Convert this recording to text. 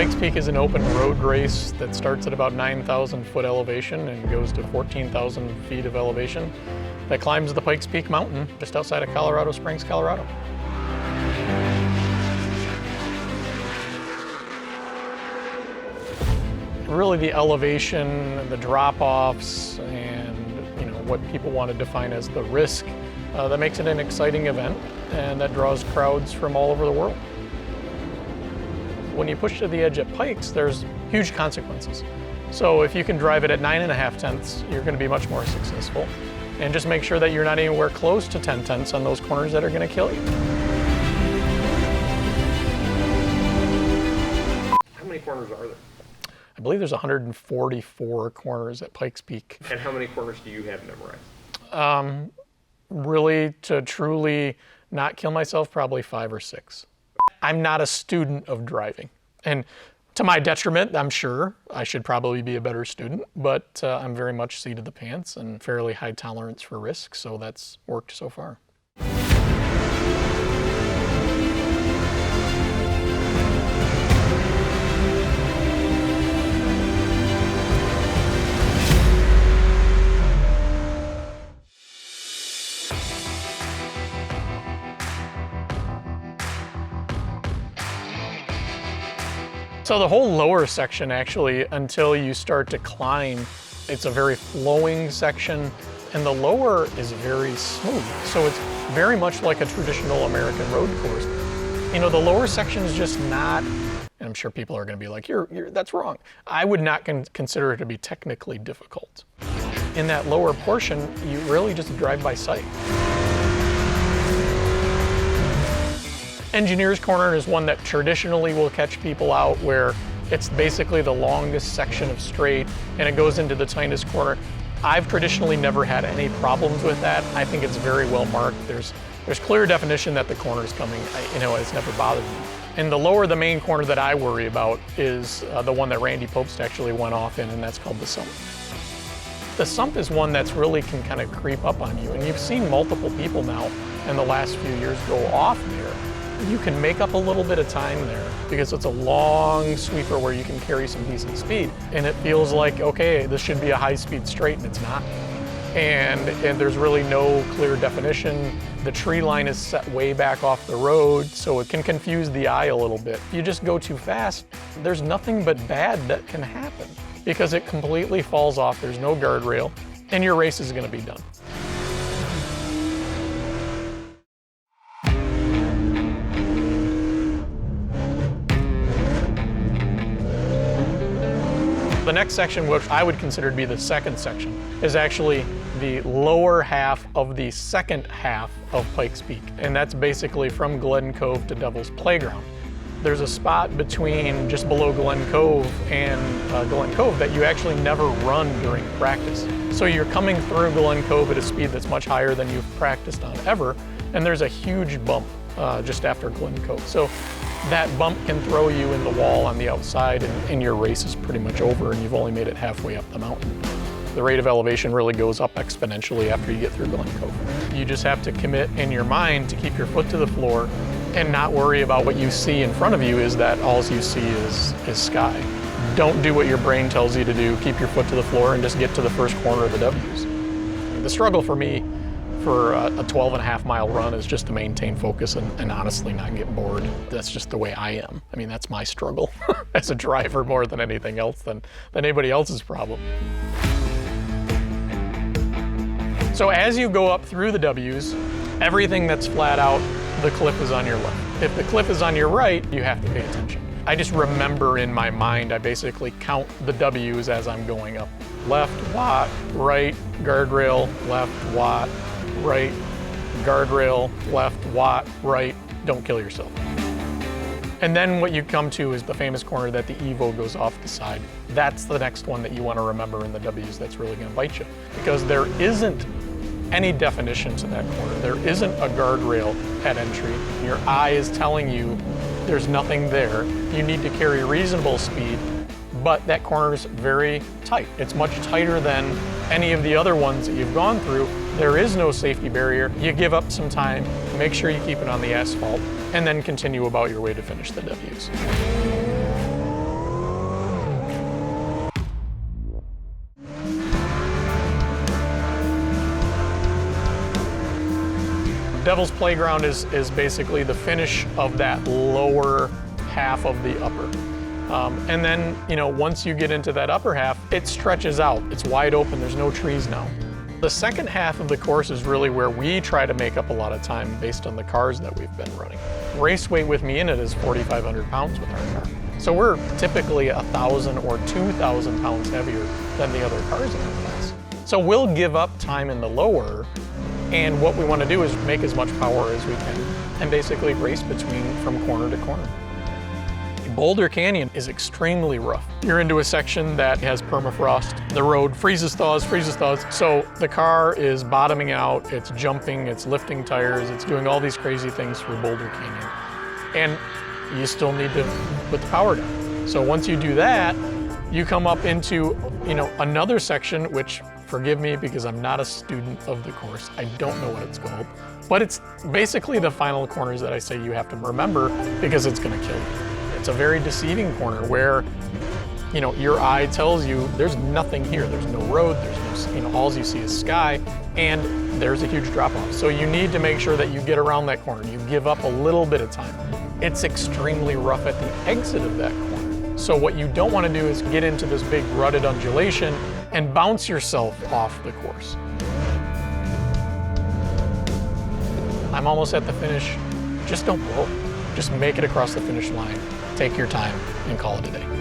Pikes Peak is an open road race that starts at about 9,000 foot elevation and goes to 14,000 feet of elevation that climbs the Pikes Peak Mountain just outside of Colorado Springs, Colorado. Really the elevation, the drop-offs, and what people want to define as the risk that makes it an exciting event and that draws crowds from all over the world. When you push to the edge at Pikes, there's huge consequences. So if you can drive it at 9.5 tenths, you're going to be much more successful. And just make sure that you're not anywhere close to 10 tenths on those corners that are going to kill you. How many corners are there? I believe there's 144 corners at Pikes Peak. And how many corners do you have memorized? Really, to truly not kill myself, probably 5 or 6. I'm not a student of driving. And to my detriment, I'm sure I should probably be a better student, but I'm very much seat of the pants and fairly high tolerance for risk, so that's worked so far. So the whole lower section, actually, until you start to climb, it's a very flowing section, and the lower is very smooth. So it's very much like a traditional American road course. The lower section is just not, and I'm sure people are going to be like, that's wrong. I would not consider it to be technically difficult. In that lower portion, you really just drive by sight. Engineer's Corner is one that traditionally will catch people out, where it's basically the longest section of straight and it goes into the tightest corner. I've traditionally never had any problems with that. I think it's very well marked. There's clear definition that the corner is coming. It's never bothered me. And the lower, the main corner that I worry about is the one that Randy Popst actually went off in, and that's called the sump. The sump is one that's really can kind of creep up on you, and you've seen multiple people now in the last few years go off there. You can make up a little bit of time there because it's a long sweeper where you can carry some decent speed, and it feels like, okay, this should be a high-speed straight, and it's not. And there's really no clear definition. The tree line is set way back off the road, so it can confuse the eye a little bit. If you just go too fast, there's nothing but bad that can happen because it completely falls off. There's no guardrail, and your race is going to be done. The next section, which I would consider to be the second section, is actually the lower half of the second half of Pikes Peak. And that's basically from Glen Cove to Devil's Playground. There's a spot between just below Glen Cove and Glen Cove that you actually never run during practice. So you're coming through Glen Cove at a speed that's much higher than you've practiced on ever, and there's a huge bump just after Glen Cove. So that bump can throw you in the wall on the outside, and your race is pretty much over, and you've only made it halfway up the mountain. The rate of elevation really goes up exponentially after you get through Glen Cove. You just have to commit in your mind to keep your foot to the floor and not worry about what you see in front of you is that all you see is sky. Don't do what your brain tells you to do. Keep your foot to the floor and just get to the first corner of the W's. The struggle for me for a 12.5 mile run is just to maintain focus and honestly not get bored. That's just the way I am. I mean, that's my struggle as a driver more than anything else than anybody else's problem. So as you go up through the W's, everything that's flat out, the cliff is on your left. If the cliff is on your right, you have to pay attention. I just remember in my mind, I basically count the W's as I'm going up. Left, watt, right, guardrail, left, watt, right, guardrail, left, watt, right, don't kill yourself. And then what you come to is the famous corner that the Evo goes off the side. That's the next one that you want to remember in the W's that's really going to bite you, because there isn't any definition to that corner. There isn't a guardrail at entry. Your eye is telling you there's nothing there. You need to carry reasonable speed, but that corner is very tight. It's much tighter than any of the other ones that you've gone through. There is no safety barrier. You give up some time, make sure you keep it on the asphalt, and then continue about your way to finish the W's. Devil's Playground is basically the finish of that lower half of the upper. And then, once you get into that upper half, it stretches out. It's wide open, there's no trees now. The second half of the course is really where we try to make up a lot of time based on the cars that we've been running. Race weight with me in it is 4,500 pounds with our car. So we're typically 1,000 or 2,000 pounds heavier than the other cars in our class. So we'll give up time in the lower, and what we want to do is make as much power as we can and basically race from corner to corner. Boulder Canyon is extremely rough. You're into a section that has permafrost. The road freezes, thaws, so the car is bottoming out, it's jumping, it's lifting tires, it's doing all these crazy things through Boulder Canyon. And you still need to put the power down. So once you do that, you come up into another section, which, forgive me because I'm not a student of the course, I don't know what it's called, but it's basically the final corners that I say you have to remember because it's gonna kill you. It's a very deceiving corner where, your eye tells you there's nothing here. There's no road, there's no, all you see is sky, and there's a huge drop off. So you need to make sure that you get around that corner. You give up a little bit of time. It's extremely rough at the exit of that corner. So what you don't want to do is get into this big rutted undulation and bounce yourself off the course. I'm almost at the finish. Just don't blow. Just make it across the finish line. Take your time and call it a day.